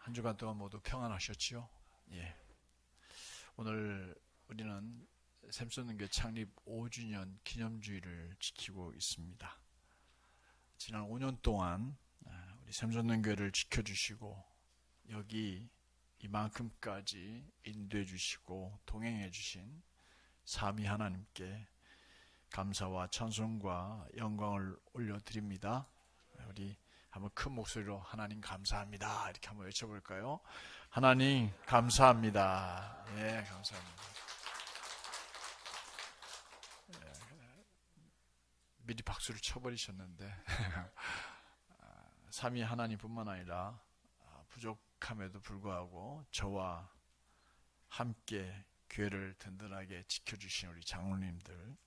한 주간 동안 모두 평안하셨지요? 예. 오늘 우리는 샘솟는교회 창립 5주년 기념주일을 지키고 있습니다. 지난 5년 동안 우리 샘솟는교회를 지켜주시고 여기 이만큼까지 인도해 주시고 동행해 주신 삼위 하나님께 감사와 찬송과 영광을 올려드립니다. 우리 한번 큰 목소리로 하나님 감사합니다 이렇게 한번 외쳐볼까요? 하나님 감사합니다. 예, 감사합니다. 미리 박수를 쳐버리셨는데 삼위 하나님뿐만 아니라 부족함에도 불구하고 저와 함께 교회를 든든하게 지켜주신 우리 장로님들,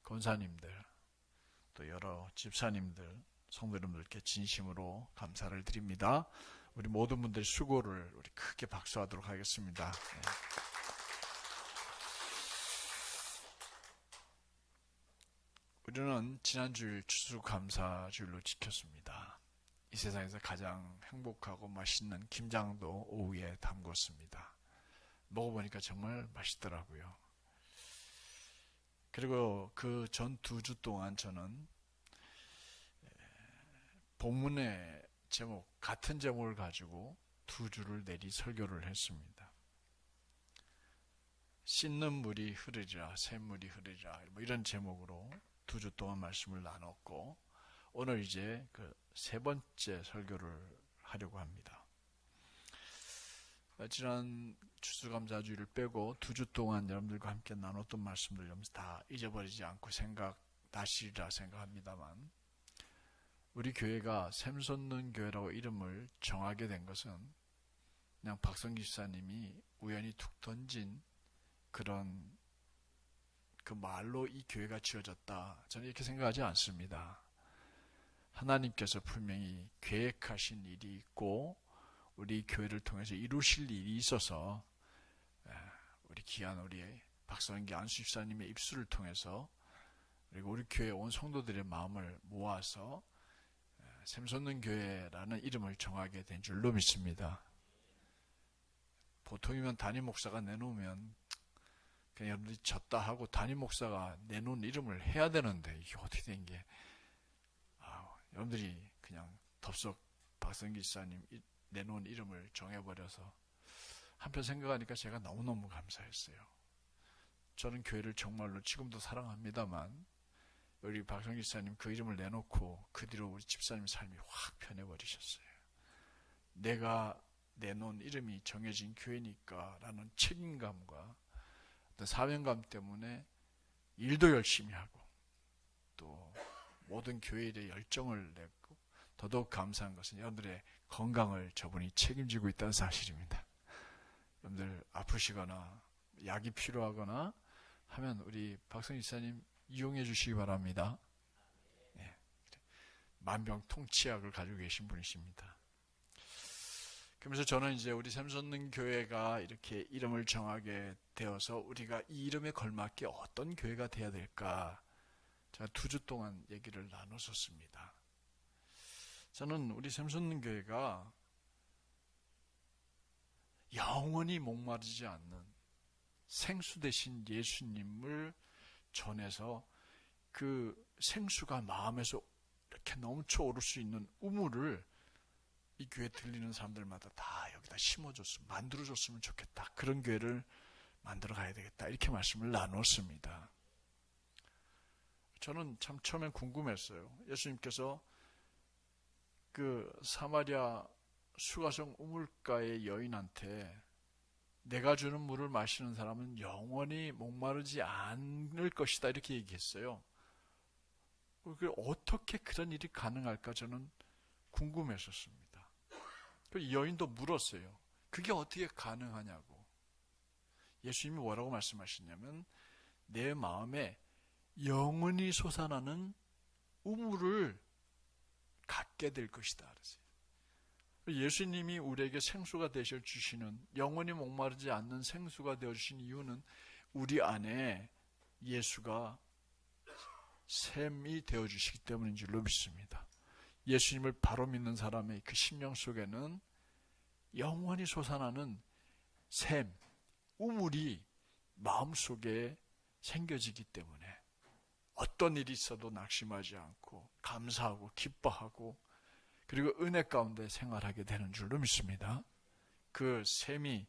권사님들, 또 여러 집사님들, 성도 여러분들께 진심으로 감사를 드립니다. 우리 모든 분들의 수고를 우리 크게 박수하도록 하겠습니다. 우리는 지난주일 추수감사주일로 지켰습니다. 이 세상에서 가장 행복하고 맛있는 김장도 오후에 담궜습니다. 먹어보니까 정말 맛있더라고요. 그리고 그 전 2주 동안 저는 본문의 제목, 같은 제목을 가지고 2주를 내리 설교를 했습니다. 씻는 물이 흐르리라, 샘물이 흐르리라, 뭐 이런 제목으로 2주 동안 말씀을 나눴고, 오늘 이제 그 3번째 설교를 하려고 합니다. 지난 추수감사주일을 빼고 2주 동안 여러분들과 함께 나눴던 말씀들 다 잊어버리지 않고 나시리라 생각합니다만, 우리 교회가 샘솟는 교회라고 이름을 정하게 된 것은 그냥 박성기 집사님이 우연히 툭 던진 그런 그 말로 이 교회가 지어졌다, 저는 이렇게 생각하지 않습니다. 하나님께서 분명히 계획하신 일이 있고 우리 교회를 통해서 이루실 일이 있어서 우리 귀한 우리 박성기 안수 집사님의 입술을 통해서 그리고 우리 교회 온 성도들의 마음을 모아서 샘솟는 교회라는 이름을 정하게 된 줄로 믿습니다. 보통이면 담임 목사가 내놓으면 그냥 여러분들이 졌다 하고 담임 목사가 내놓은 이름을 해야 되는데 이게 어떻게 된 게 여러분들이 그냥 덥석 박성기 지사님 내놓은 이름을 정해버려서 한편 생각하니까 제가 너무너무 감사했어요. 저는 교회를 정말로 지금도 사랑합니다만 우리 박성기 지사님 그 이름을 내놓고 그 뒤로 우리 집사님 삶이 확 변해버리셨어요. 내가 내놓은 이름이 정해진 교회니까 라는 책임감과 어떤 사명감 때문에 일도 열심히 하고 또 모든 교회에 대해 열정을 내고, 더더욱 감사한 것은 여러분들의 건강을 저분이 책임지고 있다는 사실입니다. 여러분들 아프시거나 약이 필요하거나 하면 우리 박성기 지사님 이용해 주시기 바랍니다. 네. 만병통치약을 가지고 계신 분이십니다. 그러면서 저는 이제 우리 샘솟는 교회가 이렇게 이름을 정하게 되어서 우리가 이 이름에 걸맞게 어떤 교회가 돼야 될까, 제가 2주 동안 얘기를 나눴었습니다. 저는 우리 샘솟는 교회가 영원히 목마르지 않는 생수 대신 예수님을 전해서 그 생수가 마음에서 이렇게 넘쳐 오를 수 있는 우물을 이 교회 들리는 사람들마다 다 여기다 심어줬으면, 만들어줬으면 좋겠다. 그런 교회를 만들어 가야 되겠다. 이렇게 말씀을 나눴습니다. 저는 참 처음엔 궁금했어요. 예수님께서 그 사마리아 수가성 우물가의 여인한테 내가 주는 물을 마시는 사람은 영원히 목마르지 않을 것이다 이렇게 얘기했어요. 어떻게 그런 일이 가능할까 저는 궁금했었습니다. 이 여인도 물었어요. 그게 어떻게 가능하냐고. 예수님이 뭐라고 말씀하시냐면 내 마음에 영원히 솟아나는 우물을 갖게 될 것이다 그러세요. 예수님이 우리에게 생수가 되셔 주시는, 영원히 목마르지 않는 생수가 되어 주신 이유는 우리 안에 예수가 샘이 되어 주시기 때문인 줄로 믿습니다. 예수님을 바로 믿는 사람의 그 심령 속에는 영원히 솟아나는 샘, 우물이 마음속에 생겨지기 때문에 어떤 일이 있어도 낙심하지 않고 감사하고 기뻐하고 그리고 은혜 가운데 생활하게 되는 줄로 믿습니다. 그 샘이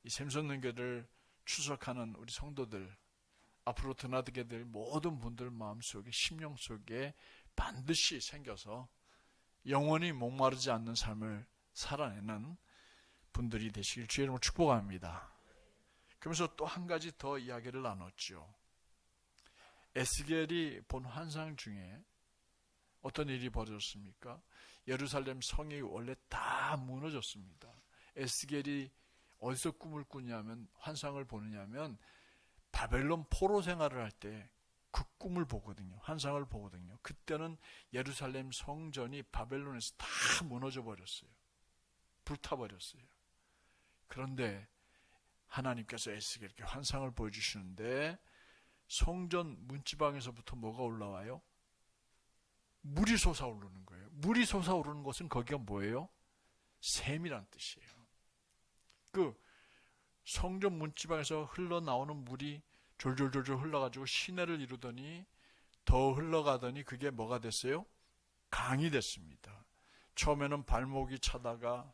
이 샘솟는교를 추석하는 우리 성도들, 앞으로 드나들게 될 모든 분들 마음속에, 심령 속에 반드시 생겨서 영원히 목마르지 않는 삶을 살아내는 분들이 되시길 주의 이름으로 축복합니다. 그러면서 또 한 가지 더 이야기를 나눴죠. 에스겔이 본 환상 중에 어떤 일이 벌어졌습니까? 예루살렘 성이 원래 다 무너졌습니다. 에스겔이 어디서 꿈을 꾸냐면, 환상을 보느냐면 바벨론 포로 생활을 할 때 그 꿈을 보거든요. 환상을 보거든요. 그때는 예루살렘 성전이 바벨론에서 다 무너져 버렸어요. 불타버렸어요. 그런데 하나님께서 에스겔에게 환상을 보여주시는데 성전 문지방에서부터 뭐가 올라와요? 물이 솟아오르는 거예요. 물이 솟아오르는 것은 거기가 뭐예요? 샘이란 뜻이에요. 그 성전 문지방에서 흘러나오는 물이 졸졸졸졸 흘러가지고 시내를 이루더니 더 흘러가더니 그게 뭐가 됐어요? 강이 됐습니다. 처음에는 발목이 차다가,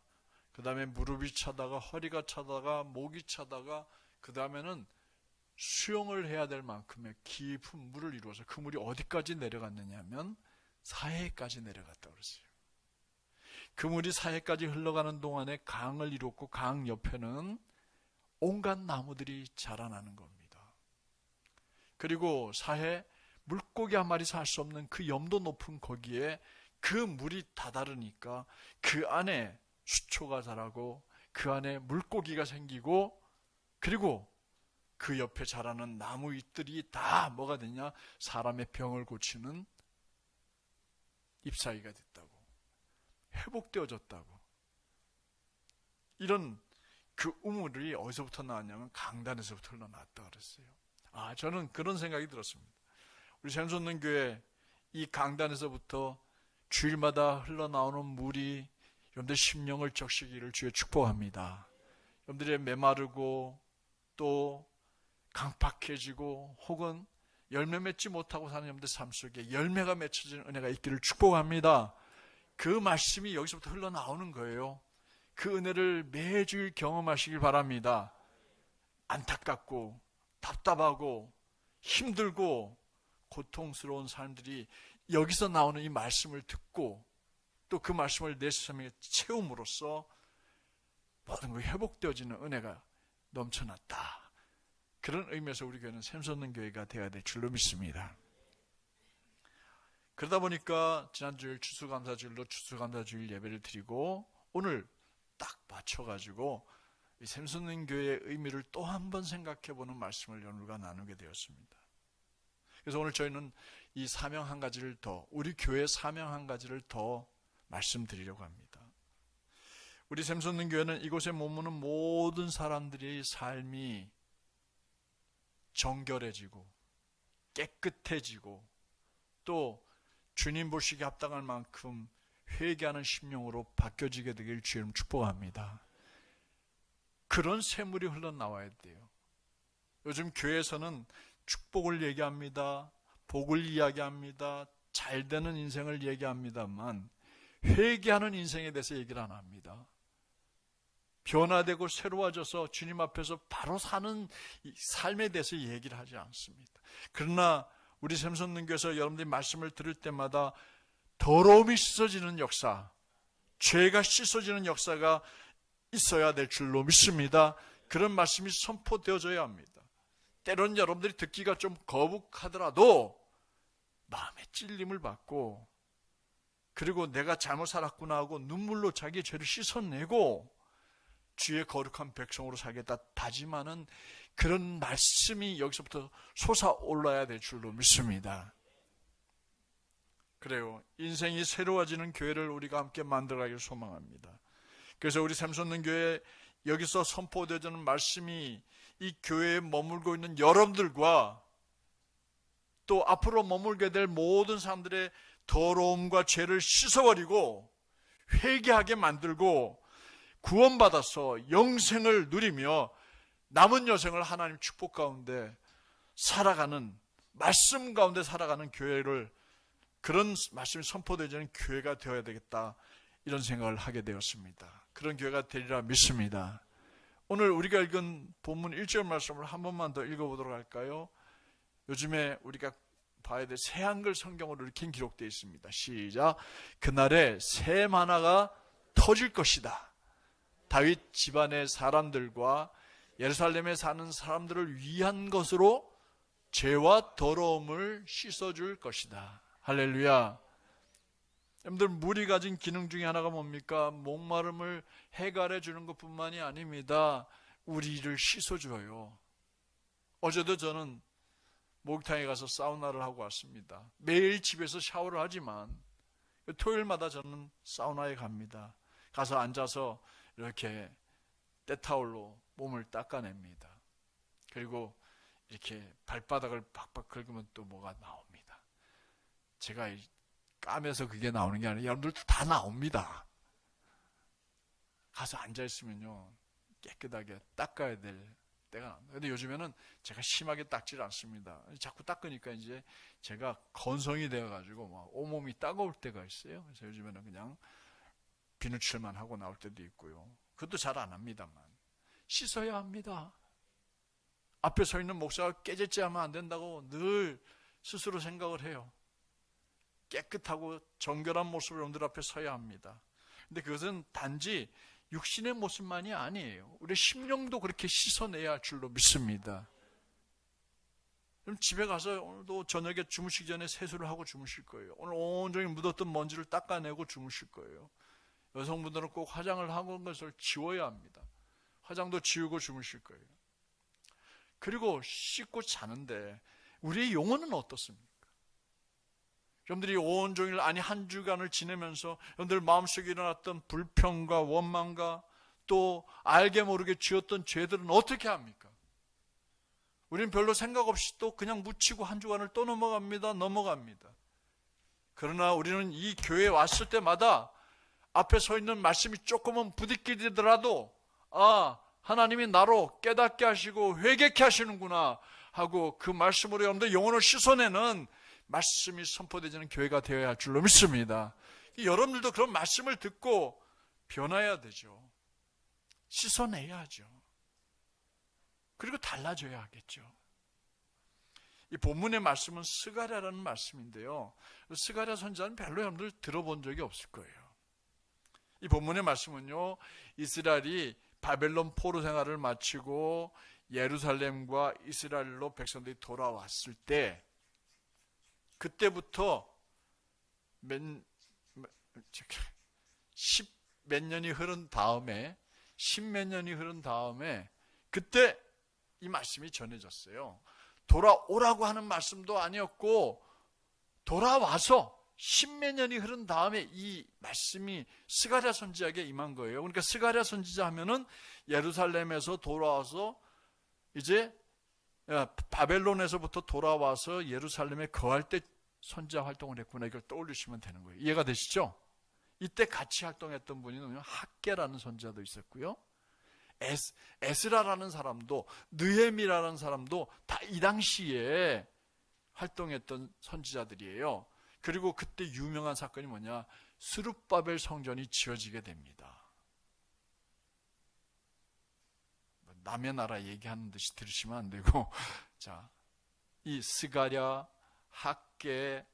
그 다음에 무릎이 차다가, 허리가 차다가, 목이 차다가, 그 다음에는 수영을 해야 될 만큼의 깊은 물을 이루어서 그 물이 어디까지 내려갔느냐 하면 사해까지 내려갔다 그랬어요. 그 물이 사해까지 흘러가는 동안에 강을 이뤘고 강 옆에는 온갖 나무들이 자라나는 겁니다. 그리고 사해 물고기 한 마리 살 수 없는 그 염도 높은 거기에 그 물이 다다르니까 그 안에 수초가 자라고 그 안에 물고기가 생기고 그리고 그 옆에 자라는 나무 잎들이 다 뭐가 되냐? 사람의 병을 고치는 잎사귀가 됐다고, 회복되어졌다고. 이런 그 우물이 어디서부터 나왔냐면 강단에서부터 흘러나왔다 그랬어요. 저는 그런 생각이 들었습니다. 우리 샘솟는교회 이 강단에서부터 주일마다 흘러나오는 물이 여러분들 심령을 적시기를 주의 축복합니다. 여러분들의 메마르고 또 강팍해지고 혹은 열매 맺지 못하고 사는 여러분들 삶 속에 열매가 맺혀지는 은혜가 있기를 축복합니다. 그 말씀이 여기서부터 흘러나오는 거예요. 그 은혜를 매주일 경험하시길 바랍니다. 안타깝고 답답하고 힘들고 고통스러운 사람들이 여기서 나오는 이 말씀을 듣고 또 그 말씀을 내 삶에 채움으로써 모든 것이 회복되어지는 은혜가 넘쳐났다. 그런 의미에서 우리 교회는 샘솟는 교회가 되어야 될 줄로 믿습니다. 그러다 보니까 지난주일 추수감사주일로 추수감사주일 예배를 드리고 오늘 딱 맞춰가지고 이 샘솟는 교회의 의미를 또 한 번 생각해보는 말씀을 여러분과 나누게 되었습니다. 그래서 오늘 저희는 이 사명 한 가지를 더, 우리 교회 사명 한 가지를 더 말씀드리려고 합니다. 우리 샘솟는 교회는 이곳에 머무는 모든 사람들의 삶이 정결해지고 깨끗해지고 또 주님 보시기에 합당할 만큼 회개하는 심령으로 바뀌어지게 되길 주님 축복합니다. 그런 샘물이 흘러나와야 돼요. 요즘 교회에서는 축복을 얘기합니다. 복을 이야기합니다. 잘 되는 인생을 얘기합니다만 회개하는 인생에 대해서 얘기를 안 합니다. 변화되고 새로워져서 주님 앞에서 바로 사는 삶에 대해서 얘기를 하지 않습니다. 그러나 우리 샘솟는교회에서 여러분들이 말씀을 들을 때마다 더러움이 씻어지는 역사, 죄가 씻어지는 역사가 있어야 될 줄로 믿습니다. 그런 말씀이 선포되어져야 합니다. 때로는 여러분들이 듣기가 좀 거북하더라도 마음의 찔림을 받고 그리고 내가 잘못 살았구나 하고 눈물로 자기의 죄를 씻어내고 주의 거룩한 백성으로 살겠다 다짐하는 그런 말씀이 여기서부터 솟아올라야 될 줄로 믿습니다. 그래요. 인생이 새로워지는 교회를 우리가 함께 만들어가기를 소망합니다. 그래서 우리 샘솟는 교회 여기서 선포되어지는 말씀이 이 교회에 머물고 있는 여러분들과 또 앞으로 머물게 될 모든 사람들의 더러움과 죄를 씻어버리고 회개하게 만들고 구원받아서 영생을 누리며 남은 여생을 하나님 축복 가운데 살아가는, 말씀 가운데 살아가는 교회를, 그런 말씀이 선포되지는 교회가 되어야 되겠다, 이런 생각을 하게 되었습니다. 그런 교회가 되리라 믿습니다. 오늘 우리가 읽은 본문 1절 말씀을 한 번만 더 읽어보도록 할까요? 요즘에 우리가 봐야 될 새 한글 성경으로 이렇게 기록되어 있습니다. 시작. 그날에 새 만화가 터질 것이다. 다윗 집안의 사람들과 예루살렘에 사는 사람들을 위한 것으로 죄와 더러움을 씻어줄 것이다. 할렐루야. 여러분들, 물이 가진 기능 중에 하나가 뭡니까? 목마름을 해결해 주는 것뿐만이 아닙니다. 우리를 씻어줘요. 어제도 저는 목욕탕에 가서 사우나를 하고 왔습니다. 매일 집에서 샤워를 하지만 토요일마다 저는 사우나에 갑니다. 가서 앉아서 이렇게 때타올로 몸을 닦아냅니다. 그리고 이렇게 발바닥을 박박 긁으면 또 뭐가 나옵니다. 제가 까매서 그게 나오는 게 아니라 여러분들도 다 나옵니다. 가서 앉아있으면요, 깨끗하게 닦아야 될 때가 납니다. 근데 요즘에는 제가 심하게 닦질 않습니다. 자꾸 닦으니까 이제 제가 건성이 되어가지고 막 온몸이 따가울 때가 있어요. 그래서 요즘에는 그냥 비누칠만 하고 나올 때도 있고요. 그것도 잘 안 합니다만 씻어야 합니다. 앞에 서 있는 목사가 깨질지하면 안 된다고 늘 스스로 생각을 해요. 깨끗하고 정결한 모습으로 여러분들 앞에 서야 합니다. 근데 그것은 단지 육신의 모습만이 아니에요. 우리 심령도 그렇게 씻어내야 할 줄로 믿습니다. 그럼 집에 가서 오늘도 저녁에 주무시기 전에 세수를 하고 주무실 거예요. 오늘 온종일 묻었던 먼지를 닦아내고 주무실 거예요. 여성분들은 꼭 화장을 하고 것을 지워야 합니다. 화장도 지우고 주무실 거예요. 그리고 씻고 자는데 우리의 영혼은 어떻습니까? 여러분들이 온종일, 아니 한 주간을 지내면서 여러분들 마음속에 일어났던 불평과 원망과 또 알게 모르게 지었던 죄들은 어떻게 합니까? 우리는 별로 생각 없이 또 그냥 묻히고 한 주간을 또 넘어갑니다. 그러나 우리는 이 교회에 왔을 때마다 앞에 서 있는 말씀이 조금은 부딪히더라도 하나님이 나로 깨닫게 하시고 회개케 하시는구나 하고 그 말씀으로 여러분들 영혼을 씻어내는 말씀이 선포되지는 교회가 되어야 할 줄로 믿습니다. 여러분들도 그런 말씀을 듣고 변화해야 되죠. 씻어내야죠. 그리고 달라져야 하겠죠. 이 본문의 말씀은 스가랴라는 말씀인데요, 스가랴 선지자는 별로 여러분들 들어본 적이 없을 거예요. 이 본문의 말씀은요, 이스라엘이 바벨론 포로 생활을 마치고 예루살렘과 이스라엘로 백성들이 돌아왔을 때, 그때부터 십몇 년이 흐른 다음에 그때 이 말씀이 전해졌어요. 돌아오라고 하는 말씀도 아니었고, 돌아와서 십몇 년이 흐른 다음에 이 말씀이 스가랴 선지자에게 임한 거예요. 그러니까 스가랴 선지자 하면은 예루살렘에서 돌아와서 이제 바벨론에서부터 돌아와서 예루살렘에 거할 때 선지자 활동을 했구나, 이걸 떠올리시면 되는 거예요. 이해가 되시죠? 이때 같이 활동했던 분이 학개라는 선지자도 있었고요, 에스라라는 사람도, 느헤미라는 사람도 다 이 당시에 활동했던 선지자들이에요. 그리고 그때 유명한 사건이 뭐냐, 스룹바벨 성전이 지어지게 됩니다. 남의 나라 얘기하는 듯이 들으시면 안 되고, 자, 이 스가랴, 학개,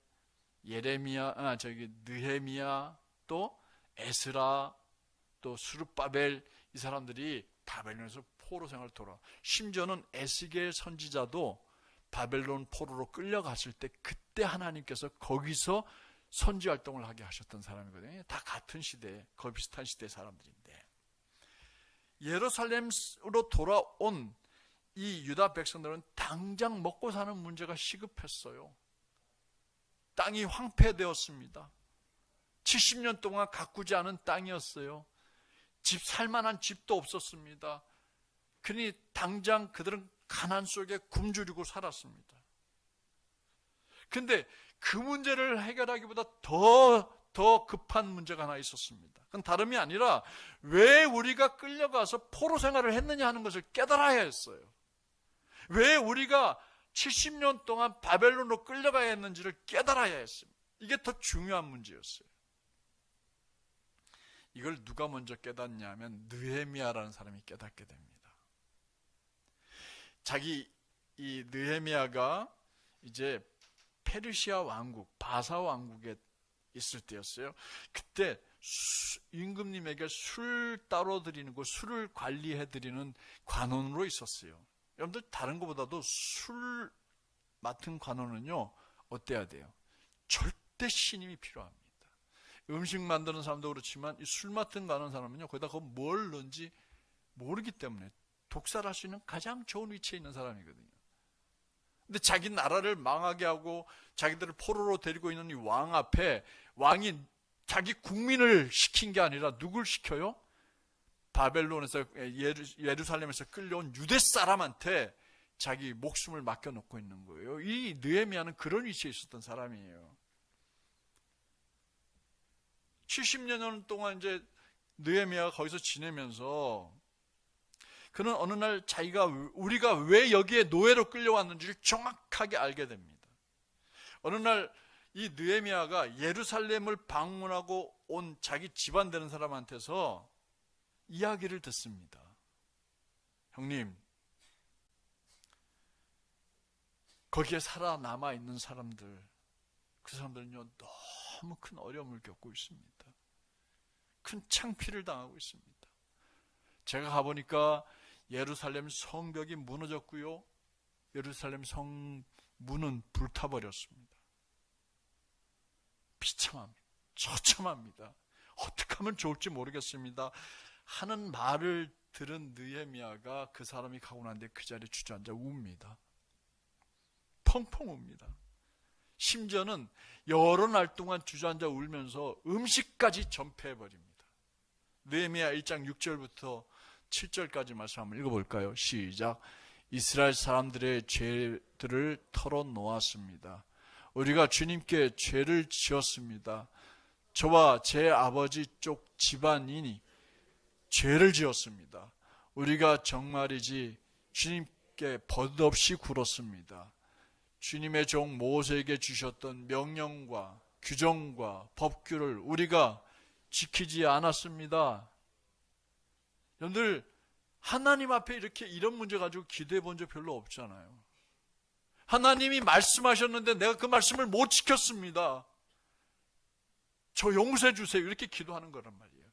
느헤미야, 또 에스라, 또 스룹바벨, 이 사람들이 바벨론에서 포로 생활을 돌아, 심지어는 에스겔 선지자도 바벨론 포로로 끌려갔을 때 그때 하나님께서 거기서 선지 활동을 하게 하셨던 사람이거든요. 다 같은 시대, 거의 비슷한 시대의 사람들인데, 예루살렘으로 돌아온 이 유다 백성들은 당장 먹고 사는 문제가 시급했어요. 땅이 황폐되었습니다. 70년 동안 가꾸지 않은 땅이었어요. 집 살만한 집도 없었습니다. 그러니 당장 그들은 가난 속에 굶주리고 살았습니다. 근데 그 문제를 해결하기보다 더 더 급한 문제가 하나 있었습니다. 그건 다름이 아니라 왜 우리가 끌려가서 포로 생활을 했느냐 하는 것을 깨달아야 했어요. 왜 우리가 70년 동안 바벨론으로 끌려가야 했는지를 깨달아야 했습니다. 이게 더 중요한 문제였어요. 이걸 누가 먼저 깨닫냐면 느헤미야라는 사람이 깨닫게 됩니다. 이 느헤미야가 이제 페르시아 왕국, 바사 왕국에 있을 때였어요. 그때 임금님에게 술 따로 드리는 거, 술을 관리해 드리는 관원으로 있었어요. 여러분들 다른 것보다도 술 맡은 관원은요 어때야 돼요? 절대 신임이 필요합니다. 음식 만드는 사람도 그렇지만 이 술 맡은 관원 사람은요 거기다 뭘 넣은지 모르기 때문에 독살할 수 있는 가장 좋은 위치에 있는 사람이거든요. 근데 자기 나라를 망하게 하고 자기들을 포로로 데리고 있는 이 왕 앞에 왕이 자기 국민을 시킨 게 아니라 누굴 시켜요? 바벨론에서 예루살렘에서 끌려온 유대 사람한테 자기 목숨을 맡겨놓고 있는 거예요. 이 느헤미야는 그런 위치에 있었던 사람이에요. 70년 동안 이제 느헤미야가 거기서 지내면서 그는 어느 날 우리가 왜 여기에 노예로 끌려왔는지를 정확하게 알게 됩니다. 어느 날 이 느헤미야가 예루살렘을 방문하고 온 자기 집안 되는 사람한테서 이야기를 듣습니다. 형님, 거기에 살아남아 있는 사람들, 그 사람들은요 너무 큰 어려움을 겪고 있습니다. 큰 창피를 당하고 있습니다. 제가 가보니까 예루살렘 성벽이 무너졌고요, 예루살렘 성문은 불타버렸습니다. 비참합니다. 처참합니다. 어떻게 하면 좋을지 모르겠습니다 하는 말을 들은 느헤미야가 그 사람이 가고 난 뒤에 그 자리에 주저앉아 웁니다. 펑펑 웁니다. 심지어는 여러 날 동안 주저앉아 울면서 음식까지 전폐해버립니다. 느헤미야 1장 6절부터 7절까지 말씀 한번 읽어볼까요? 시작. 이스라엘 사람들의 죄들을 털어놓았습니다. 우리가 주님께 죄를 지었습니다. 저와 제 아버지 쪽 집안인이 죄를 지었습니다. 우리가 정말이지 주님께 버릇없이 굴었습니다. 주님의 종 모세에게 주셨던 명령과 규정과 법규를 우리가 지키지 않았습니다. 여러분들 하나님 앞에 이런 문제 가지고 기도해 본 적 별로 없잖아요. 하나님이 말씀하셨는데 내가 그 말씀을 못 지켰습니다. 저 용서해 주세요. 이렇게 기도하는 거란 말이에요.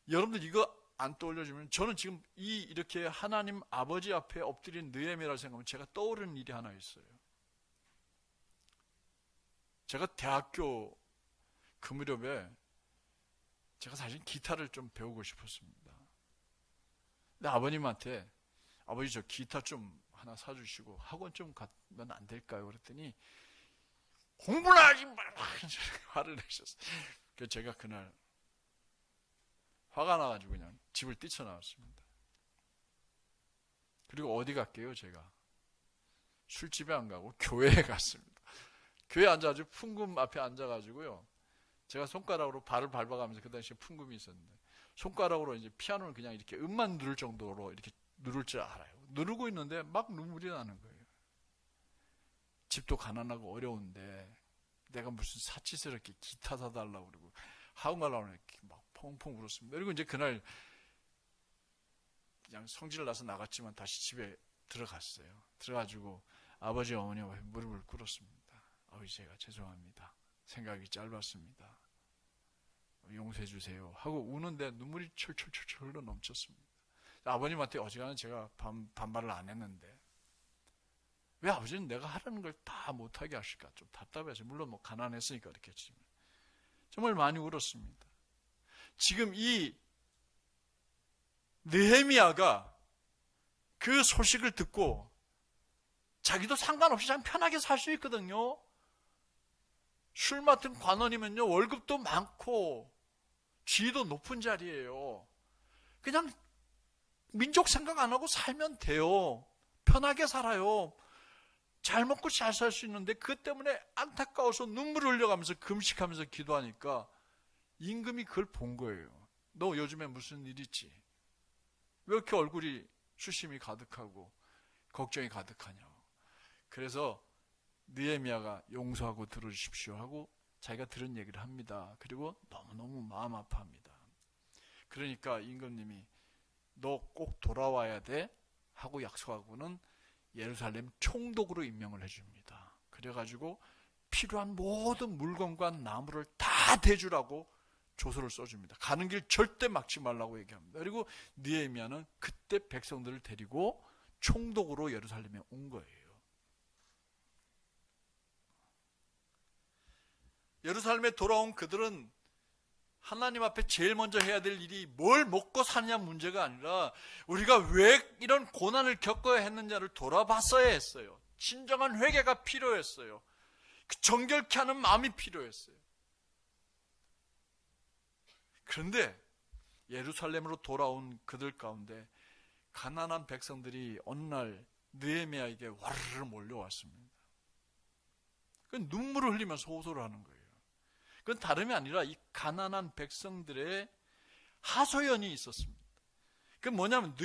여러분들 이거 안 떠올려주면 저는 지금 이렇게 하나님 아버지 앞에 엎드린 느헤미야를 생각하면 제가 떠오르는 일이 하나 있어요. 제가 대학교 그 무렵에 제가 사실 기타를 좀 배우고 싶었습니다. 근데 아버님한테 아버지 저 기타 좀 하나 사주시고 학원 좀 가면 안 될까요? 그랬더니 공부를 하지 말라 화를 내셨어요. 그래서 제가 그날 화가 나가지고 그냥 집을 뛰쳐나왔습니다. 그리고 어디 갈게요? 제가 술집에 안 가고 교회에 갔습니다. 교회에 앉아가지고 풍금 앞에 앉아가지고요, 제가 손가락으로 발을 밟아가면서 그 당시에 풍금이 있었는데 손가락으로 이제 피아노를 그냥 이렇게 음만 누를 정도로 이렇게 누를 줄 알아요. 누르고 있는데 막 눈물이 나는 거예요. 집도 가난하고 어려운데 내가 무슨 사치스럽게 기타 사달라고 그러고 학원 가려고 이렇게 막 펑펑 울었습니다. 그리고 이제 그날 그냥 성질 나서 나갔지만 다시 집에 들어갔어요. 들어가지고 아버지 어머니와 무릎을 꿇었습니다. 아버지 제가 죄송합니다. 생각이 짧았습니다. 용서해 주세요 하고 우는데 눈물이 철철철철 흘러 넘쳤습니다. 아버님한테 어지간한 제가 반발을 안 했는데 왜 아버지는 내가 하라는 걸 다 못하게 하실까 좀 답답해서, 물론 뭐 가난했으니까 그렇겠지만 정말 많이 울었습니다. 지금 이 느헤미야가 그 소식을 듣고 자기도 상관없이 참 편하게 살 수 있거든요. 술 맡은 관원이면요 월급도 많고 지위도 높은 자리예요. 그냥 민족 생각 안 하고 살면 돼요. 편하게 살아요. 잘 먹고 잘 살 수 있는데 그것 때문에 안타까워서 눈물을 흘려가면서 금식하면서 기도하니까 임금이 그걸 본 거예요. 너 요즘에 무슨 일 있지? 왜 이렇게 얼굴이 수심이 가득하고 걱정이 가득하냐고. 그래서 느헤미야가 용서하고 들어주십시오 하고 자기가 들은 얘기를 합니다. 그리고 너무너무 마음 아파합니다. 그러니까 임금님이 너 꼭 돌아와야 돼 하고 약속하고는 예루살렘 총독으로 임명을 해줍니다. 그래가지고 필요한 모든 물건과 나무를 다 대주라고 조서를 써줍니다. 가는 길 절대 막지 말라고 얘기합니다. 그리고 느헤미야는 그때 백성들을 데리고 총독으로 예루살렘에 온 거예요. 예루살렘에 돌아온 그들은 하나님 앞에 제일 먼저 해야 될 일이 뭘 먹고 사느냐 문제가 아니라 우리가 왜 이런 고난을 겪어야 했느냐를 돌아봤어야 했어요. 진정한 회개가 필요했어요. 정결케 하는 마음이 필요했어요. 그런데 예루살렘으로 돌아온 그들 가운데 가난한 백성들이 어느 날 느헤미야에게 와르르 몰려왔습니다. 그건 눈물을 흘리면서 호소를 하는 거예요. 그건 다름이 아니라 이 가난한 백성들의 하소연이 있었습니다. 그 뭐냐면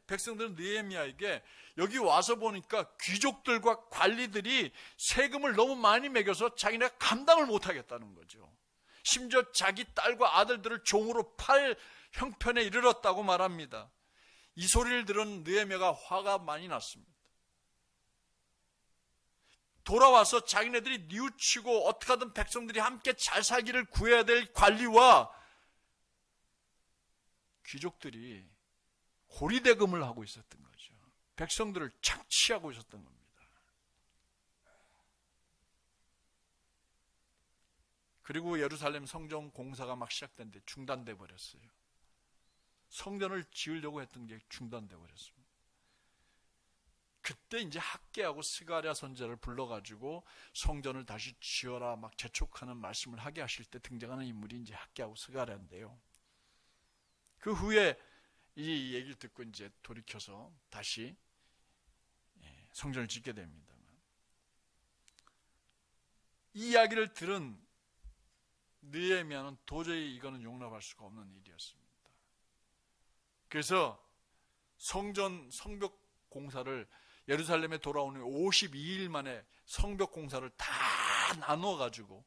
백성들은 느헤미야에게 여기 와서 보니까 귀족들과 관리들이 세금을 너무 많이 매겨서 자기네가 감당을 못하겠다는 거죠. 심지어 자기 딸과 아들들을 종으로 팔 형편에 이르렀다고 말합니다. 이 소리를 들은 느헤미야가 화가 많이 났습니다. 돌아와서 자기네들이 뉘우치고 어떻게 하든 백성들이 함께 잘 살기를 구해야 될 관리와 귀족들이 고리대금을 하고 있었던 거죠. 백성들을 착취하고 있었던 겁니다. 그리고 예루살렘 성전 공사가 막 시작됐는데 중단돼 버렸어요. 성전을 지으려고 했던 게 중단돼 버렸습니다. 그때 이제 학개하고 스가랴 선지자를 불러가지고 성전을 다시 지어라 막 재촉하는 말씀을 하게 하실 때 등장하는 인물이 이제 학개하고 스가랴인데요. 그 후에 이 얘기를 듣고 이제 돌이켜서 다시 성전을 짓게 됩니다. 이 이야기를 들은 느헤미야는 도저히 이거는 용납할 수가 없는 일이었습니다. 그래서 성벽 공사를 예루살렘에 돌아오는 52일 만에 성벽 공사를 다 나누어 가지고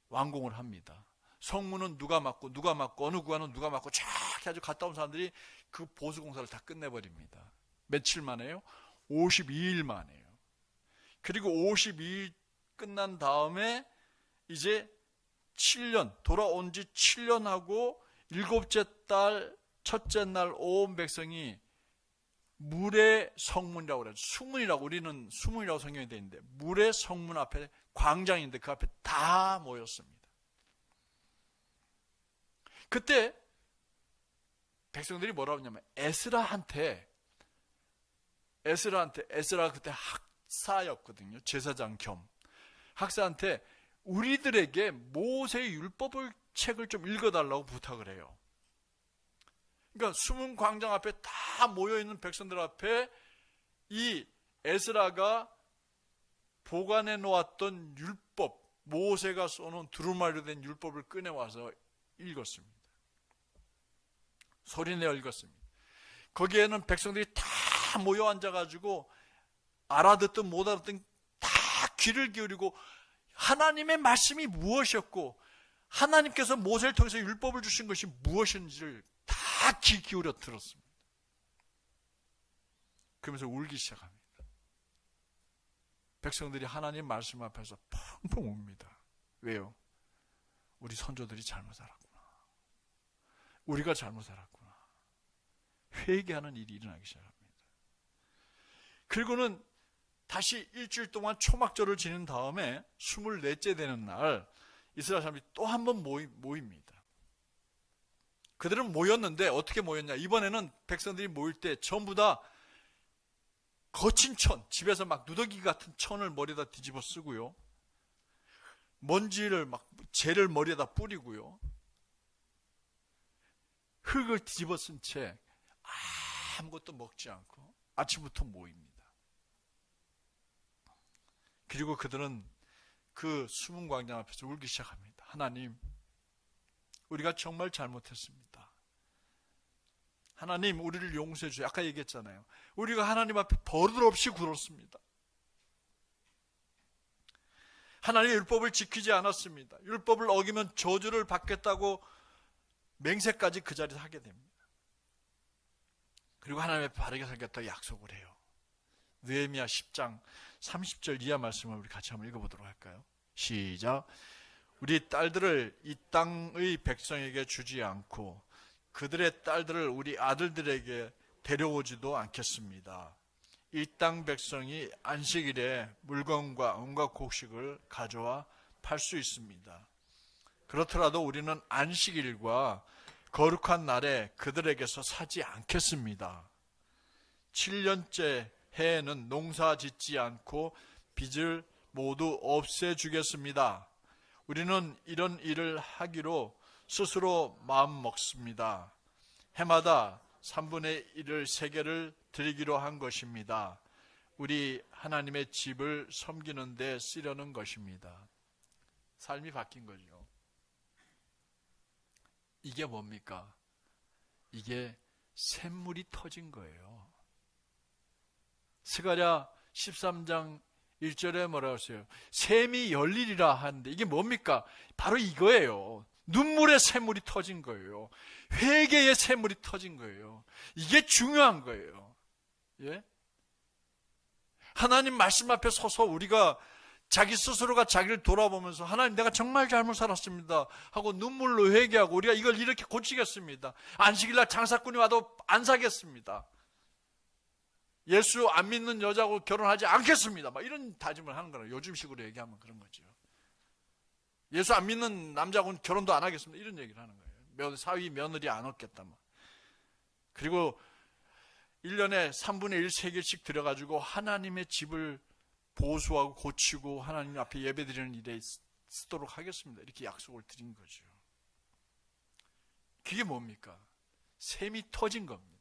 완공을 합니다. 성문은 누가 맡고 어느 구간은 누가 맡고 쫙 해가지고 갔다 온 사람들이 그 보수 공사를 다 끝내버립니다. 며칠 만에요? 52일 만에요. 그리고 52일 끝난 다음에 이제 7년 돌아온 지 7년하고 7째 달 첫째 날 온 백성이 물의 성문이라고 그래요. 수문이라고, 우리는 수문이라고 성경이 되어 있는데 물의 성문 앞에 광장인데 그 앞에 다 모였습니다. 그때 백성들이 뭐라고 했냐면 에스라가 그때 학사였거든요. 제사장 겸 학사한테 우리들에게 모세의 율법을 책을 좀 읽어달라고 부탁을 해요. 그러니까 수문 광장 앞에 다 모여있는 백성들 앞에 이 에스라가 보관해 놓았던 율법, 모세가 써놓은 두루마리로 된 율법을 꺼내와서 읽었습니다. 소리내어 읽었습니다. 거기에는 백성들이 다 모여 앉아가지고 알아듣든 못 알아듣든 다 귀를 기울이고 하나님의 말씀이 무엇이었고 하나님께서 모세를 통해서 율법을 주신 것이 무엇인지를 다 귀 기울여 들었습니다. 그러면서 울기 시작합니다. 백성들이 하나님 말씀 앞에서 펑펑 웁니다. 왜요? 우리 선조들이 잘못 살았구나. 우리가 잘못 살았구나. 회개하는 일이 일어나기 시작합니다. 그리고는 다시 일주일 동안 초막절을 지낸 다음에 24째 되는 날 이스라엘 사람들이 또 한 번 모입니다. 그들은 모였는데 어떻게 모였냐? 이번에는 백성들이 모일 때 전부 다 거친 천, 집에서 막 누더기 같은 천을 머리에다 뒤집어 쓰고요. 먼지를 막 재를 머리에다 뿌리고요. 흙을 뒤집어 쓴 채 아무것도 먹지 않고 아침부터 모입니다. 그리고 그들은 그 수문 광장 앞에서 울기 시작합니다. 하나님, 우리가 정말 잘못했습니다. 하나님 우리를 용서해 주세요. 아까 얘기했잖아요. 우리가 하나님 앞에 버릇없이 굴었습니다. 하나님의 율법을 지키지 않았습니다. 율법을 어기면 저주를 받겠다고 맹세까지 그 자리에서 하게 됩니다. 그리고 하나님 앞에 바르게 살겠다고 약속을 해요. 느헤미야 10장 30절 이하 말씀을 우리 같이 한번 읽어보도록 할까요? 시작. 우리 딸들을 이 땅의 백성에게 주지 않고 그들의 딸들을 우리 아들들에게 데려오지도 않겠습니다. 이 땅 백성이 안식일에 물건과 온갖 곡식을 가져와 팔 수 있습니다. 그렇더라도 우리는 안식일과 거룩한 날에 그들에게서 사지 않겠습니다. 7년째 해에는 농사 짓지 않고 빚을 모두 없애주겠습니다. 우리는 이런 일을 하기로 스스로 마음 먹습니다. 해마다 3분의 1을 세계를 드리기로 한 것입니다. 우리 하나님의 집을 섬기는 데 쓰려는 것입니다. 삶이 바뀐 거죠. 이게 뭡니까? 이게 샘물이 터진 거예요. 스가랴 13장 1절에 뭐라고 했어요? 샘이 열리리라 하는데 이게 뭡니까? 바로 이거예요. 눈물의 샘물이 터진 거예요. 회개의 샘물이 터진 거예요. 이게 중요한 거예요. 예? 하나님 말씀 앞에 서서 우리가 자기 스스로가 자기를 돌아보면서 하나님 내가 정말 잘못 살았습니다 하고 눈물로 회개하고 우리가 이걸 이렇게 고치겠습니다. 안식일날 장사꾼이 와도 안 사겠습니다. 예수 안 믿는 여자하고 결혼하지 않겠습니다. 막 이런 다짐을 하는 거예요. 요즘식으로 얘기하면 그런 거죠. 예수 안 믿는 남자하고는 결혼도 안 하겠습니다. 이런 얘기를 하는 거예요. 사위 며느리 안 얻겠다. 그리고 1년에 3분의 1 세계씩 들여가지고 하나님의 집을 보수하고 고치고 하나님 앞에 예배드리는 일에 쓰도록 하겠습니다. 이렇게 약속을 드린 거죠. 그게 뭡니까? 샘이 터진 겁니다.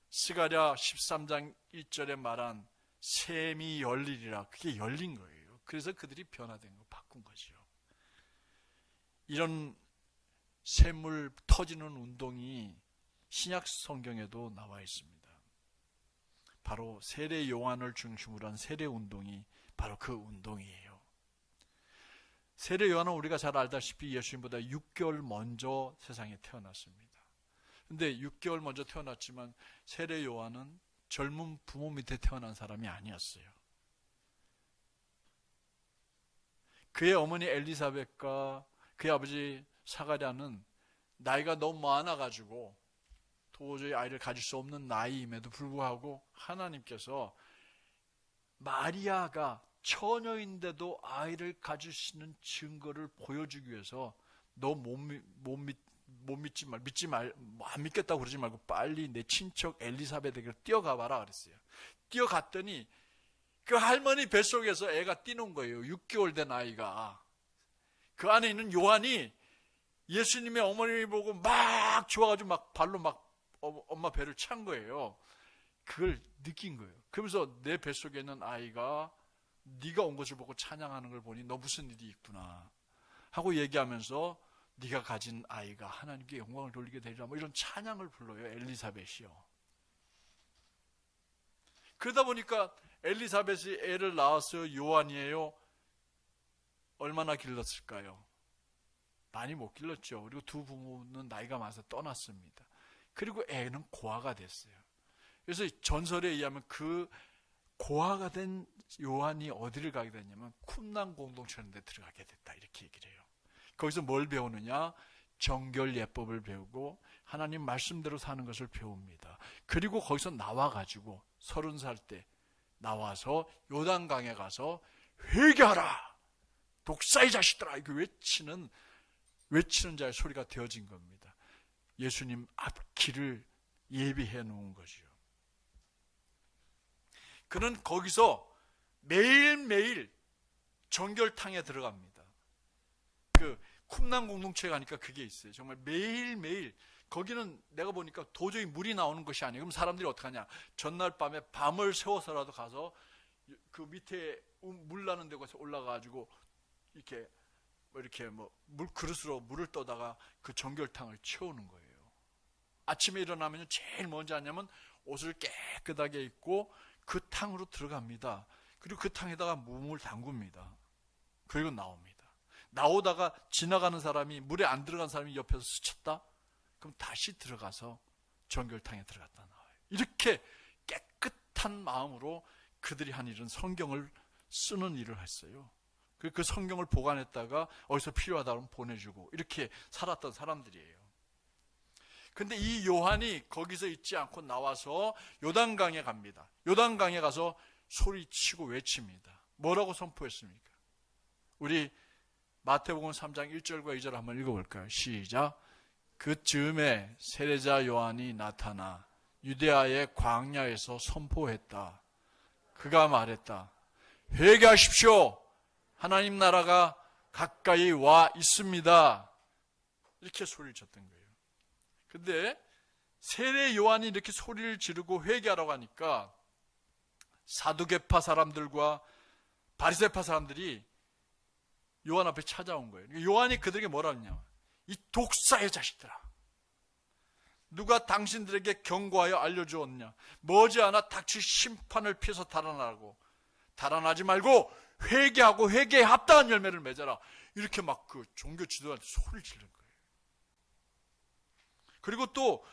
스가랴 13장 1절에 말한 샘이 열리리라. 그게 열린 거예요. 그래서 그들이 변화된 거 바꾼 거죠. 이런 샘물 터지는 운동이 신약 성경에도 나와 있습니다. 바로 세례 요한을 중심으로 한 세례 운동이 바로 그 운동이에요. 세례 요한은 우리가 잘 알다시피 예수님보다 6개월 먼저 세상에 태어났습니다. 근데 6개월 먼저 태어났지만 세례 요한은 젊은 부모 밑에 태어난 사람이 아니었어요. 그의 어머니 엘리사벳과 그의 아버지 사가랴는 나이가 너무 많아가지고 도저히 아이를 가질 수 없는 나이임에도 불구하고 하나님께서 마리아가 처녀인데도 아이를 가질 수 있는 증거를 보여주기 위해서 너 안 믿겠다고 그러지 말고 빨리 내 친척 엘리사벳에게 뛰어가 봐라 그랬어요. 뛰어갔더니 그 할머니 뱃속에서 애가 뛰는 거예요. 6개월 된 아이가. 그 안에 있는 요한이 예수님의 어머니 보고 막 좋아가지고 막 발로 막 엄마 배를 찬 거예요. 그걸 느낀 거예요. 그러면서 내 뱃속에 있는 아이가 네가 온 것을 보고 찬양하는 걸 보니 너 무슨 일이 있구나 하고 얘기하면서 네가 가진 아이가 하나님께 영광을 돌리게 되리라 뭐 이런 찬양을 불러요. 엘리사벳이요. 그러다 보니까 엘리사벳이 애를 낳았어요. 요한이에요. 얼마나 길렀을까요? 많이 못 길렀죠. 그리고 두 부모는 나이가 많아서 떠났습니다. 그리고 애는 고아가 됐어요. 그래서 전설에 의하면 그 고아가 된 요한이 어디를 가게 됐냐면 쿰난 공동체라는 데 들어가게 됐다 이렇게 얘기를 해요. 거기서 뭘 배우느냐? 정결 예법을 배우고 하나님 말씀대로 사는 것을 배웁니다. 그리고 거기서 나와가지고 30살 때 나와서 요단강에 가서 회개하라! 독사의 자식들아! 이거 외치는 자의 소리가 되어진 겁니다. 예수님 앞길을 예비해 놓은 거지요. 그는 거기서 매일매일 정결탕에 들어갑니다. 그 쿰난 공동체에 가니까 그게 있어요. 정말 매일매일 거기는 내가 보니까 도저히 물이 나오는 것이 아니에요. 그럼 사람들이 어떻게 하냐? 전날 밤에 밤을 새워서라도 가서 그 밑에 물 나는 데 가서 올라가가지고 이렇게 이렇게 물 그릇으로 물을 떠다가 그 정결탕을 채우는 거예요. 아침에 일어나면 제일 먼저 하냐면 옷을 깨끗하게 입고 그 탕으로 들어갑니다. 그리고 그 탕에다가 몸을 담굽니다. 그리고 나옵니다. 나오다가 지나가는 사람이, 물에 안 들어간 사람이 옆에서 스쳤다? 그럼 다시 들어가서 정결탕에 들어갔다 나와요. 이렇게 깨끗한 마음으로 그들이 한 일은 성경을 쓰는 일을 했어요. 그 성경을 보관했다가 어디서 필요하다면 보내주고 이렇게 살았던 사람들이에요. 근데 이 요한이 거기서 있지 않고 나와서 요단강에 갑니다. 요단강에 가서 소리치고 외칩니다. 뭐라고 선포했습니까? 우리 마태복음 3장 1절과 2절 한번 읽어볼까요? 시작. 그 즈음에 세례자 요한이 나타나 유대아의 광야에서 선포했다. 그가 말했다. 회개하십시오. 하나님 나라가 가까이 와 있습니다. 이렇게 소리를 쳤던 거예요. 근데 세례 요한이 이렇게 소리를 지르고 회개하라고 하니까 사두개파 사람들과 바리새파 사람들이 요한 앞에 찾아온 거예요. 요한이 그들에게 뭐라 했냐? 이 독사의 자식들아, 누가 당신들에게 경고하여 알려주었냐? 머지않아 닥칠 심판을 피해서 달아나라고. 달아나지 말고 회개하고 회개에 합당한 열매를 맺어라. 이렇게 막 그 종교 지도자한테 소리를 지르는 거예요. 그리고 또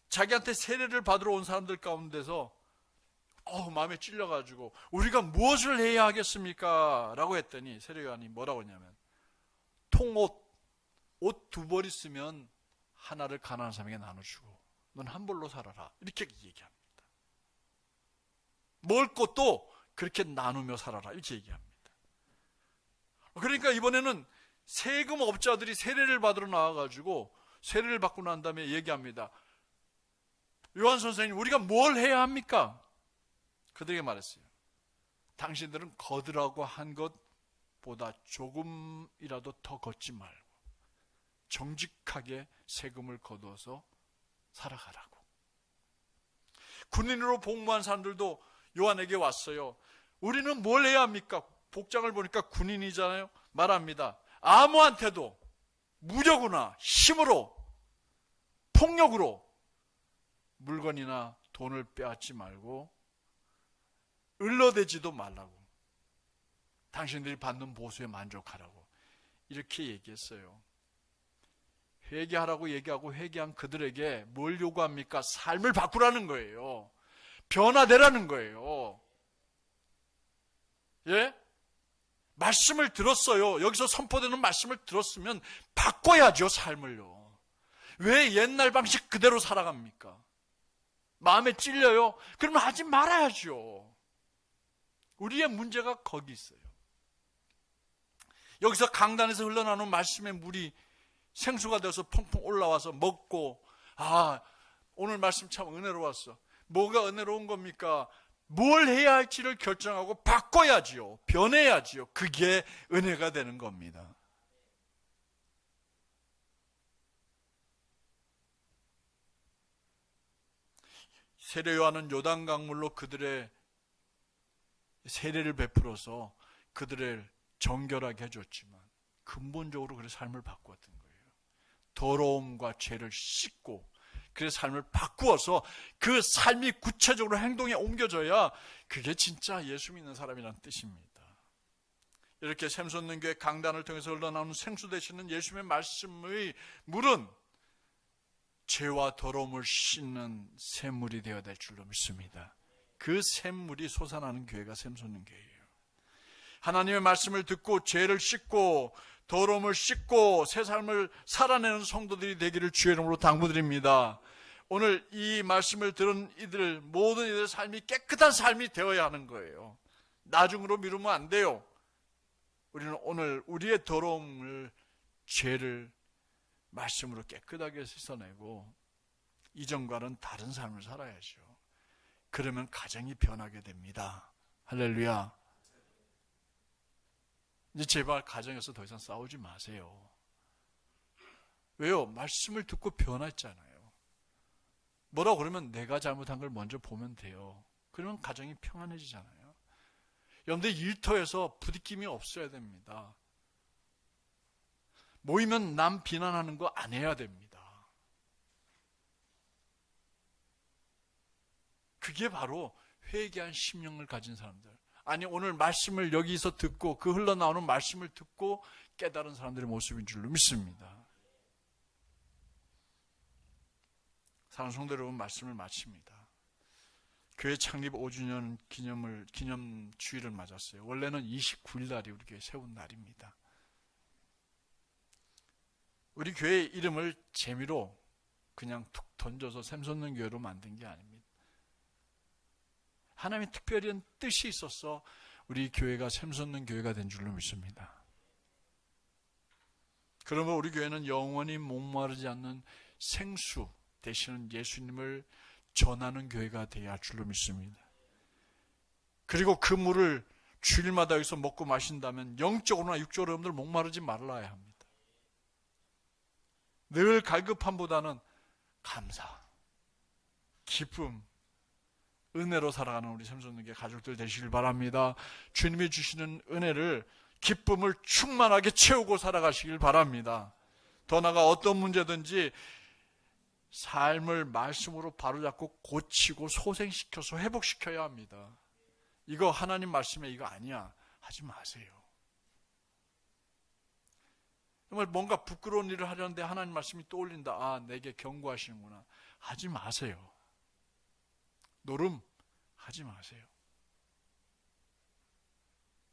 자기한테 세례를 받으러 온 사람들 가운데서 마음에 찔려가지고 우리가 무엇을 해야 하겠습니까? 라고 했더니 세례 요한이 뭐라고 했냐면 통옷, 옷 2벌 있으면 하나를 가난한 사람에게 나눠주고 넌 한 벌로 살아라. 이렇게 얘기합니다. 먹을 것도 그렇게 나누며 살아라. 이렇게 얘기합니다. 그러니까 이번에는 세금업자들이 세례를 받으러 나와가지고 세례를 받고 난 다음에 얘기합니다. 요한 선생님, 우리가 뭘 해야 합니까? 그들에게 말했어요. 당신들은 거두라고 한 것보다 조금이라도 더 걷지 말고 정직하게 세금을 거두어서 살아가라고. 군인으로 복무한 사람들도 요한에게 왔어요. 우리는 뭘 해야 합니까? 복장을 보니까 군인이잖아요. 말합니다. 아무한테도 무력으로나 힘으로 폭력으로 물건이나 돈을 빼앗지 말고 을러대지도 말라고. 당신들이 받는 보수에 만족하라고. 이렇게 얘기했어요. 회개하라고 얘기하고 회개한 그들에게 뭘 요구합니까? 삶을 바꾸라는 거예요. 변화되라는 거예요. 예? 말씀을 들었어요. 여기서 선포되는 말씀을 들었으면 바꿔야죠, 삶을요. 왜 옛날 방식 그대로 살아갑니까? 마음에 찔려요? 그러면 하지 말아야죠. 우리의 문제가 거기 있어요. 여기서 강단에서 흘러나오는 말씀의 물이 생수가 되어서 펑펑 올라와서 먹고, 오늘 말씀 참 은혜로웠어. 뭐가 은혜로운 겁니까? 뭘 해야 할지를 결정하고 바꿔야지요. 변해야지요. 그게 은혜가 되는 겁니다. 세례 요한은 요단 강물로 그들의 세례를 베풀어서 그들을 정결하게 해줬지만 근본적으로 그의 삶을 바꾸었던 거예요. 더러움과 죄를 씻고 그의 삶을 바꾸어서 그 삶이 구체적으로 행동에 옮겨져야 그게 진짜 예수 믿는 사람이라는 뜻입니다. 이렇게 샘솟는 교회 강단을 통해서 흘러나오는 생수 되시는 예수님의 말씀의 물은 죄와 더러움을 씻는 샘물이 되어야 될 줄로 믿습니다. 그 샘물이 솟아나는 교회가 샘솟는 교회예요. 하나님의 말씀을 듣고 죄를 씻고 더러움을 씻고 새 삶을 살아내는 성도들이 되기를 주의 이름으로 당부드립니다. 오늘 이 말씀을 들은 이들 모든 이들의 삶이 깨끗한 삶이 되어야 하는 거예요. 나중으로 미루면 안 돼요. 우리는 오늘 우리의 더러움을, 죄를 말씀으로 깨끗하게 씻어내고 이전과는 다른 삶을 살아야죠. 그러면 가정이 변하게 됩니다. 할렐루야. 이제 제발 가정에서 더 이상 싸우지 마세요. 왜요? 말씀을 듣고 변했잖아요. 뭐라고 그러면 내가 잘못한 걸 먼저 보면 돼요. 그러면 가정이 평안해지잖아요. 여러분들 일터에서 부딪힘이 없어야 됩니다. 모이면 남 비난하는 거 안 해야 됩니다. 그게 바로 회개한 심령을 가진 사람들. 아니, 오늘 말씀을 여기서 듣고 그 흘러나오는 말씀을 듣고 깨달은 사람들의 모습인 줄로 믿습니다. 사랑하는 성도 여러분, 말씀을 마칩니다. 교회 창립 5주년 기념 주일을 맞았어요. 원래는 29일 날이 우리 교회 세운 날입니다. 우리 교회 이름을 재미로 그냥 툭 던져서 샘솟는 교회로 만든 게 아닙니다. 하나님의 특별한 뜻이 있어서 우리 교회가 샘솟는 교회가 된 줄로 믿습니다. 그러면 우리 교회는 영원히 목마르지 않는 생수 되시는 예수님을 전하는 교회가 되어야 할 줄로 믿습니다. 그리고 그 물을 주일마다 여기서 먹고 마신다면 영적으로나 육적으로 여러분들 목마르지 말아야 합니다. 늘 갈급함보다는 감사, 기쁨, 은혜로 살아가는 우리 샘솟는교회 가족들 되시길 바랍니다. 주님이 주시는 은혜를, 기쁨을 충만하게 채우고 살아가시길 바랍니다. 더 나아가 어떤 문제든지 삶을 말씀으로 바로잡고 고치고 소생시켜서 회복시켜야 합니다. 이거 하나님 말씀에 이거 아니야 하지 마세요. 정말 뭔가 부끄러운 일을 하려는데 하나님 말씀이 떠올린다. 아, 내게 경고하시는구나. 하지 마세요. 노름 하지 마세요.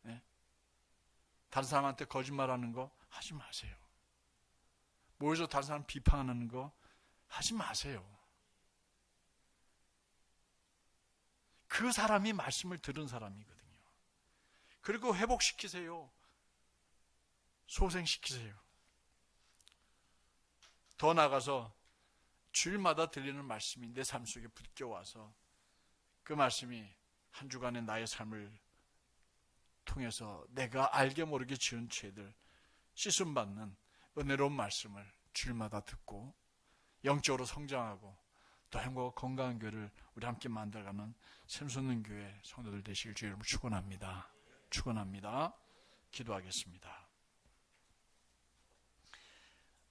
네? 다른 사람한테 거짓말하는 거 하지 마세요. 모여서 다른 사람 비판하는 거 하지 마세요. 그 사람이 말씀을 들은 사람이거든요. 그리고 회복시키세요. 소생시키세요. 더 나아가서 주일마다 들리는 말씀이 내 삶 속에 붙겨와서 그 말씀이 한 주간의 나의 삶을 통해서 내가 알게 모르게 지은 죄들 씻음받는 은혜로운 말씀을 주일마다 듣고 영적으로 성장하고 더 행복하고 건강한 교회를 우리 함께 만들어가는 샘솟는 교회 성도들 되시길 주의 이름으로 축원합니다. 축원합니다. 기도하겠습니다.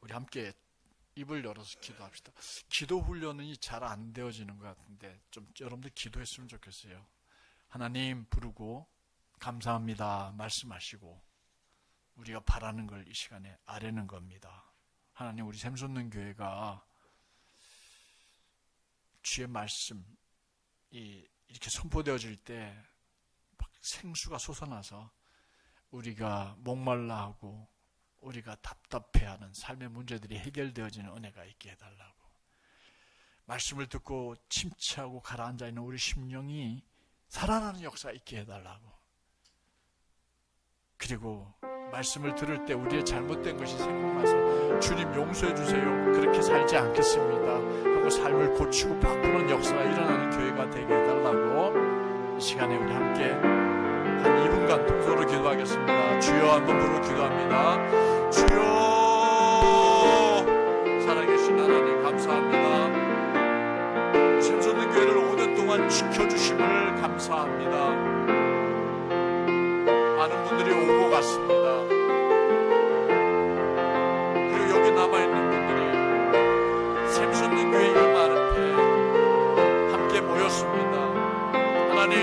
우리 함께 입을 열어서 기도합시다. 기도 훈련이 잘 안 되어지는 것 같은데 좀 여러분들 기도했으면 좋겠어요. 하나님 부르고 감사합니다 말씀하시고 우리가 바라는 걸 이 시간에 아뢰는 겁니다. 하나님, 우리 샘솟는 교회가 주의 말씀이 이렇게 선포되어질 때 막 생수가 솟아나서 우리가 목말라하고 우리가 답답해하는 삶의 문제들이 해결되어지는 은혜가 있게 해달라고, 말씀을 듣고 침체하고 가라앉아 있는 우리 심령이 살아나는 역사 있게 해달라고, 그리고 말씀을 들을 때 우리의 잘못된 것이 생각나서 주님 용서해 주세요, 그렇게 살지 않겠습니다 하고 삶을 고치고 바꾸는 역사가 일어나는 교회가 되게 해달라고, 이 시간에 우리 함께 한 2분간 통성으로 기도하겠습니다. 주여 한번 부르고 기도합니다. 주여, 살아계신 하나님 감사합니다. 샘솟는 교회를 5년 동안 지켜주심을 감사합니다. 많은 분들이 오고 갔습니다. 그리고 여기 남아있는 분들이 샘솟는 교회 이름 앞에 함께 모였습니다. 하나님,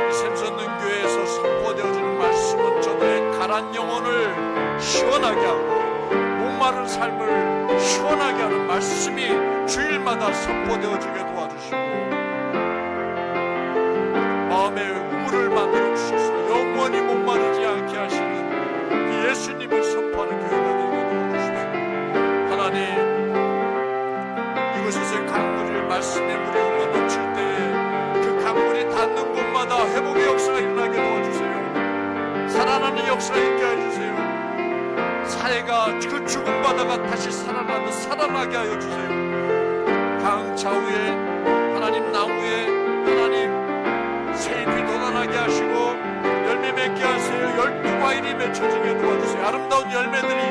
이 샘솟는 교회에서 선포되어지는 말씀은 저들의 가란 영혼을 시원하게 하고 목마른 삶을 시원하게 하는 말씀이 주일마다 선포되어지게 도와주시고 마음의 우물을 만들어 주셔서 영원히 목마르지 않게 하시는 그 예수님을 선포하는 교회가 되게 도와주십시오. 하나님, 이곳에서의 강물을 말씀의 물이 흘러 넘칠 때에 그 강물이 닿는 곳마다 회복의 역사가 일어나게 도와주세요. 살아나는 역사가 있게 해주세요. 사회가 그 죽은 바다가 다시 살아나듯 살아나게 하여 주세요. 강 좌우에 하나님, 나무에 하나님 새잎이 돋아나게 하시고 열매 맺게 하세요. 12과일이 맺혀지게 도와주세요. 아름다운 열매들이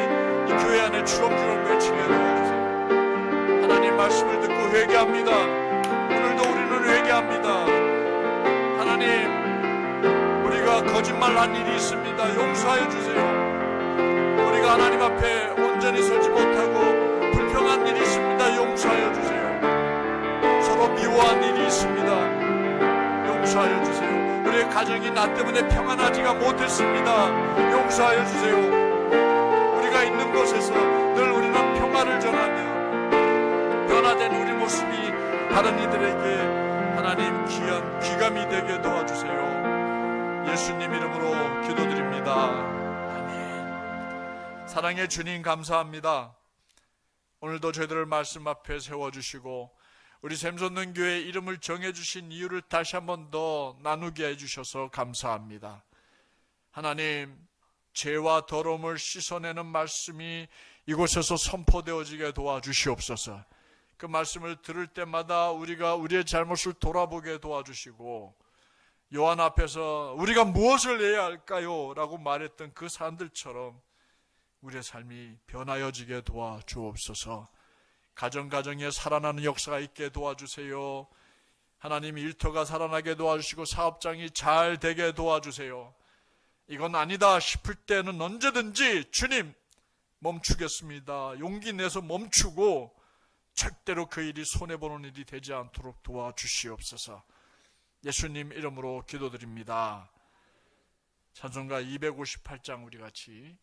이 교회 안에 주렁주렁 맺히게 도와주세요. 하나님, 말씀을 듣고 회개합니다. 오늘도 우리는 회개합니다. 하나님, 우리가 거짓말한 일이 있습니다. 용서하여 주세요. 우리가 하나님 앞에 온 용서하여 주세요. 서로 미워한 일이 있습니다. 용서하여 주세요. 우리의 가정이 나 때문에 평안하지가 못했습니다. 용서하여 주세요. 우리가 있는 곳에서 늘 우리는 평화를 전하며 변화된 우리 모습이 다른 이들에게 하나님 귀한 귀감이 되게 도와주세요. 예수님 이름으로 기도드립니다. 아멘. 사랑의 주님 감사합니다. 오늘도 저희들을 말씀 앞에 세워주시고 우리 샘솟는 교회 이름을 정해주신 이유를 다시 한 번 더 나누게 해주셔서 감사합니다. 하나님, 죄와 더러움을 씻어내는 말씀이 이곳에서 선포되어지게 도와주시옵소서. 그 말씀을 들을 때마다 우리가 우리의 잘못을 돌아보게 도와주시고 요한 앞에서 우리가 무엇을 해야 할까요? 라고 말했던 그 사람들처럼 우리의 삶이 변하여지게 도와주옵소서. 가정가정에 살아나는 역사가 있게 도와주세요. 하나님, 일터가 살아나게 도와주시고 사업장이 잘 되게 도와주세요. 이건 아니다 싶을 때는 언제든지 주님 멈추겠습니다. 용기 내서 멈추고 절대로 그 일이 손해보는 일이 되지 않도록 도와주시옵소서. 예수님 이름으로 기도드립니다. 찬송가 258장 우리 같이